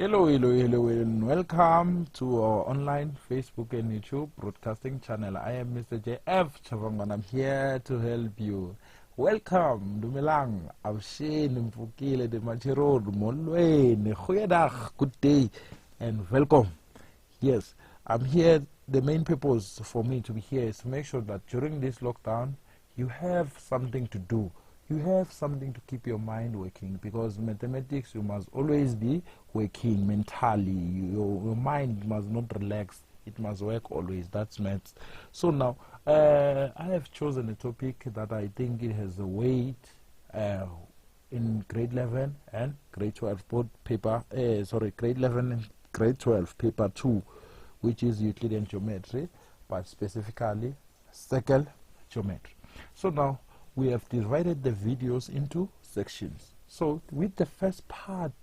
Hello, and welcome to our online Facebook and YouTube broadcasting channel. I am Mr. JF Chavang and I'm here to help you. Welcome, Dumelang, Avshin, Mfukile, de Machirod, Molwen, Huyadak, good day, and welcome. Yes, I'm here. The main purpose for me to be here is to make sure that during this lockdown, you have something to do. You have something to keep your mind working, because mathematics, you must always be working mentally. Your mind must not relax. It must work always. That's maths. So now, I have chosen a topic that I think it has a weight in grade 11 and grade 12 both paper, grade 11 and grade 12 paper 2, which is Euclidean geometry, but specifically circle geometry. So now, we have divided the videos into sections. So with the first part,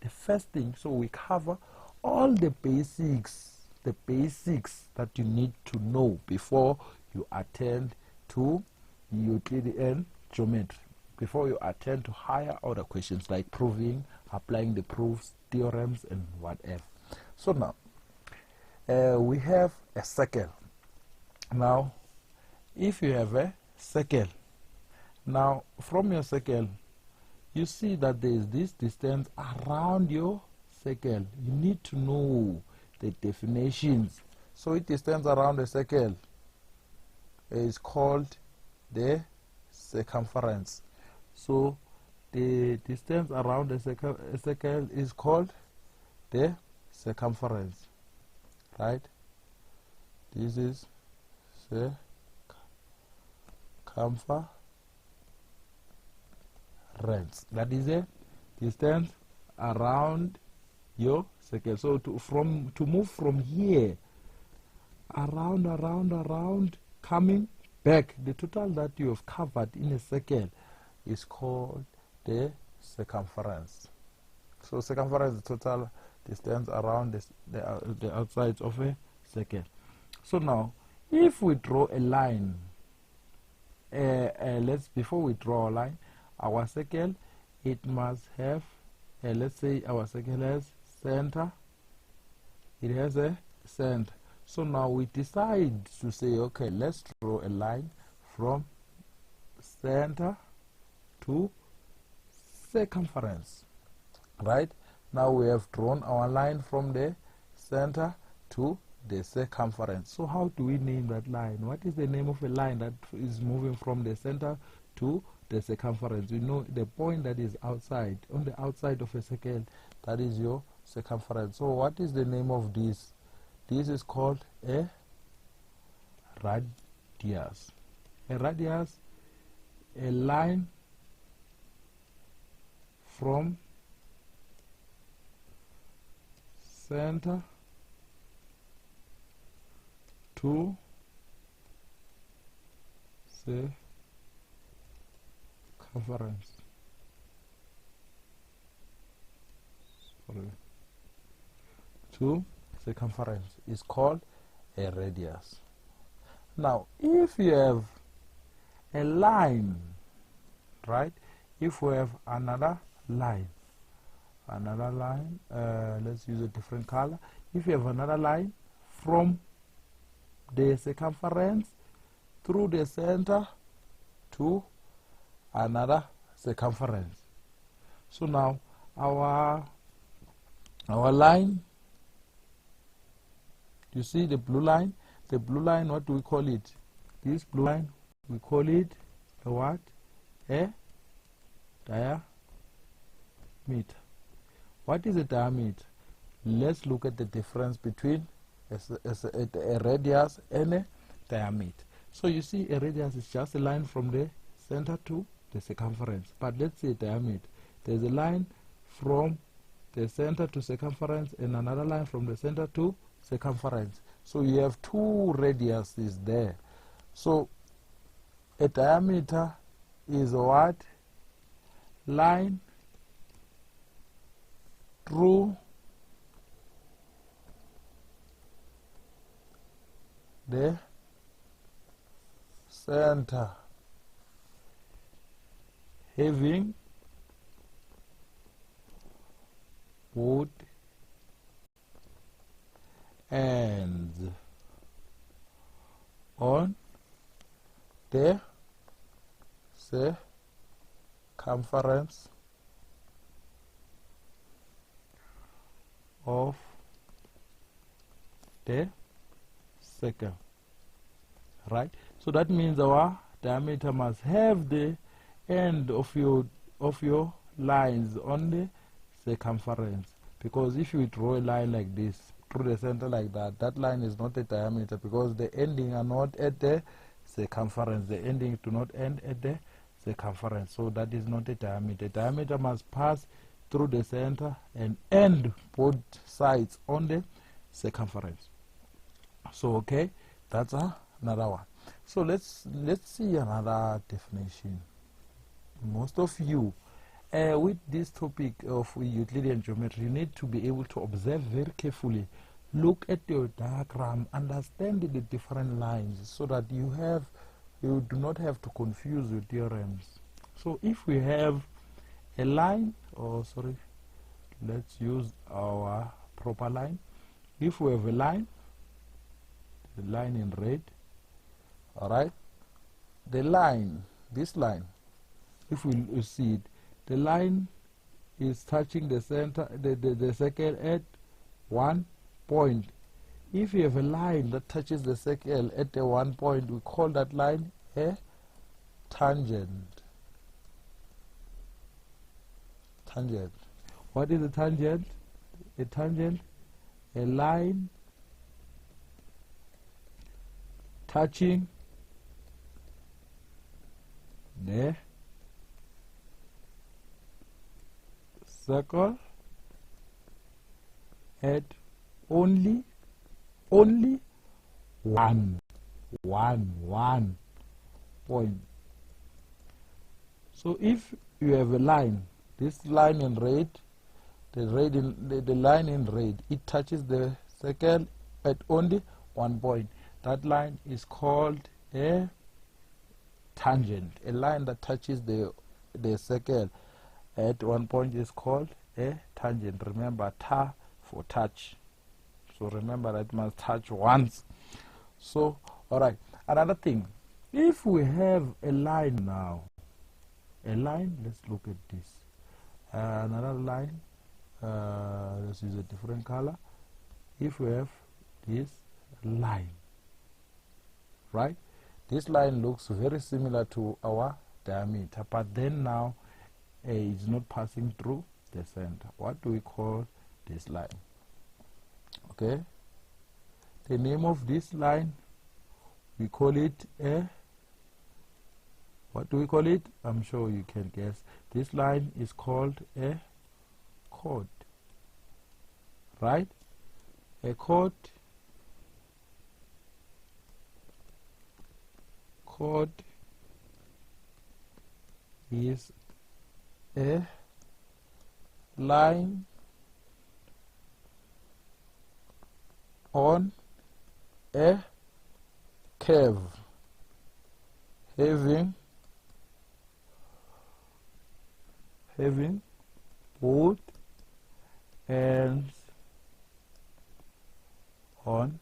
the first thing, so we cover all the basics that you need to know before you attend to Euclidean geometry, before you attend to higher order questions like proving, applying the proofs, theorems, and whatever. So now, we have a circle. Now, if you have a circle, now, from your circle, you see that there is this distance around your circle. You need to know the definitions. So, it distance around a circle is called the circumference. So, the distance around a circle is called the circumference. Right? This is circumference. That is a distance around your circle. So to move from here around, coming back, the total that you have covered in a circle is called the circumference. So circumference is the total distance around the outside of a circle. So now, if we draw a line, before we draw a line, our circle, it must have, let's say our circle has center. It has a center. So now we decide to say, okay, let's draw a line from center to circumference. Right? Now we have drawn our line from the center to the circumference. So how do we name that line? What is the name of a line that is moving from the center to the circumference? You know, the point that is outside, on the outside of a circle, that is your circumference. So what is the name of this? This is called a radius. A radius, a line from center to circumference. To circumference is called a radius. Now, if you have a line, right? If we have another line, let's use a different color. If you have another line from the circumference through the center to another circumference. So now our line, you see the blue line? The blue line, what do we call it? This blue line, we call it a what? A diameter. What is a diameter? Let's look at the difference between a radius and a diameter. So you see, a radius is just a line from the center to the circumference. But let's say diameter. There's a line from the center to circumference and another line from the center to circumference. So you have two radiuses there. So a diameter is what? Line through the center, having both ends on the circumference of the circle, right? So that means our diameter must have the end of your lines on the circumference, because if you draw a line like this through the center like that, that line is not a diameter, because the ending are not at the circumference. The endings do not end at the circumference, so that is not a diameter. Diameter must pass through the center and end both sides on the circumference. So okay, that's another one. So let's see another definition. Most of you with this topic of Euclidean geometry, you need to be able to observe very carefully, look at your diagram, understand the different lines, so that you do not have to confuse your theorems. So if we have a line, let's use our proper line. If we have a line, the line in red, alright, the line, this line, if we see it, the line is touching the center, the circle at 1 point. If you have a line that touches the circle at the 1 point, we call that line a tangent. Tangent. What is a tangent? A tangent, a line touching the circle at only one point. So if you have a line, this line in red, the line in red, it touches the circle at only 1 point. That line is called a tangent. A line that touches the circle at 1 point is called a tangent. Remember, ta for touch. So remember that it must touch once. So, alright. Another thing, if we have a line now, a line, let's look at this. Another line, let's use a different color. If we have this line, right? This line looks very similar to our diameter, but then now it's not passing through the center. What do we call this line? Okay, the name of this line, we call it a, what do we call it? I'm sure you can guess. This line is called a chord, right? A chord is a line on a curve having both ends on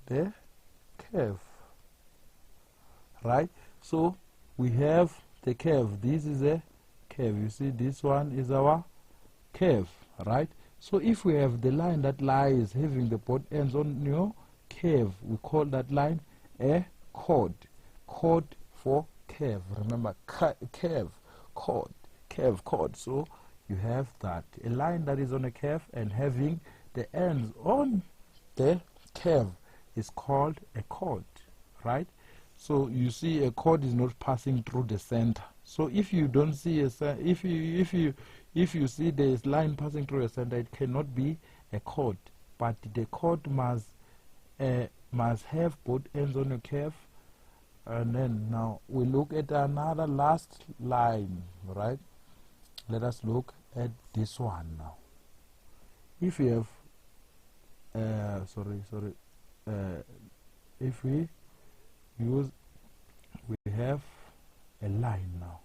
the curve, right? So we have the curve. This is a curve. You see, this one is our curve, right? So if we have the line that lies having the both ends on your curve, we call that line a chord. Chord for curve. Remember, curve, chord, curve, chord. So you have that. A line that is on a curve and having the ends on the curve is called a chord, right? So you see, a chord is not passing through the center. So if you don't see if you see this line passing through the center, it cannot be a chord. But the chord must have both ends on a curve. And then now we look at another last line, right? Let us look at this one now. If you have if we have a line now,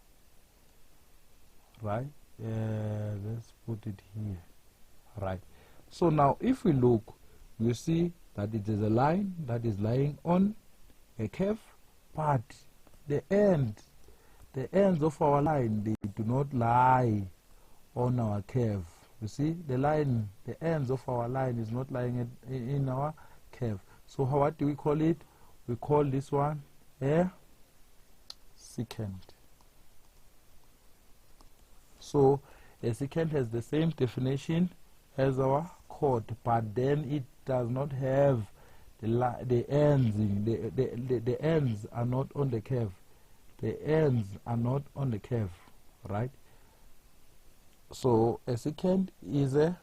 right? Let's put it here, right? So now if we look, you see that it is a line that is lying on a curve, but the ends of our line, they do not lie on our curve. You see, the ends of our line is not lying in our curve. So what do we call it? We call this one a secant. So a secant has the same definition as our chord, but then it does not have the ends. The ends are not on the curve. The ends are not on the curve, right? So a secant is a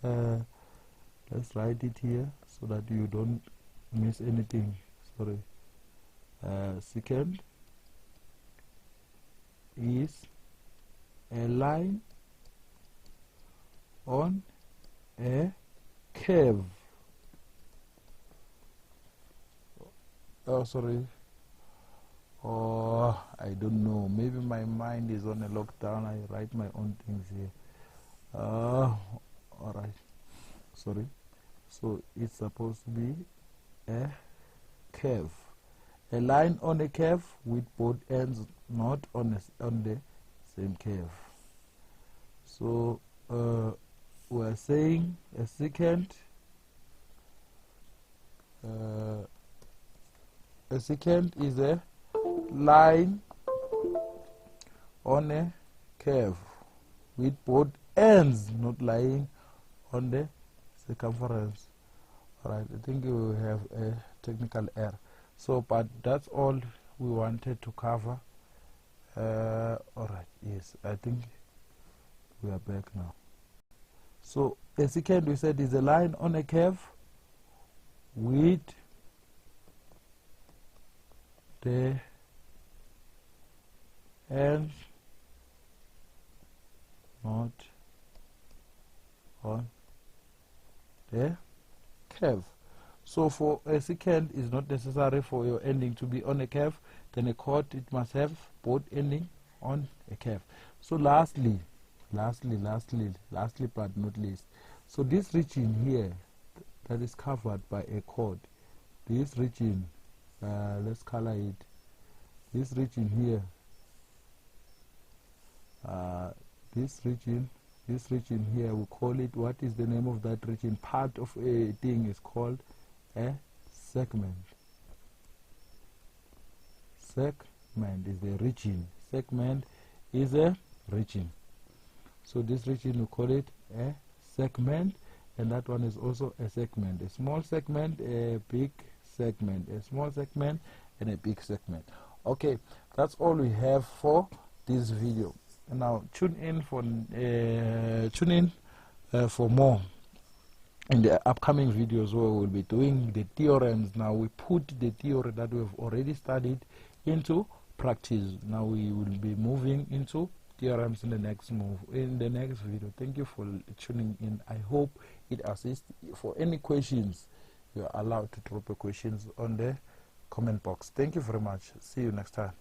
let's write it here so that you don't miss anything. Sorry. Secant is a line on a curve. Oh, sorry. Oh, I don't know. Maybe my mind is on a lockdown. I write my own things here. Alright. Sorry. So it's supposed to be a curve. A line on a curve with both ends not on the same curve. So we're saying a secant is a line on a curve with both ends not lying on the circumference. Alright, I think we will have a technical error. So, but that's all we wanted to cover. Alright, yes, I think we are back now. So, a secant, we said, is a line on a curve with the ends not on the curve. So for a secant, it's not necessary for your ending to be on a curve. Then a chord, it must have both ending on a curve. So lastly but not least, so this region here that is covered by a chord, this region, let's color it, this region here, this region here, we call it, what is the name of that region? Part of a thing is called a segment. Segment is the region. Segment is a region. So this region, we call it a segment, and that one is also a segment. A small segment, a big segment, a small segment, and a big segment. Okay, that's all we have for this video. Now tune in for more in the upcoming videos where we'll be doing the theorems. Now we put the theory that we've already studied into practice. Now we will be moving into theorems in the next video. Thank you for tuning in. I hope it assists. For any questions, you are allowed to drop your questions on the comment box. Thank you very much. See you next time.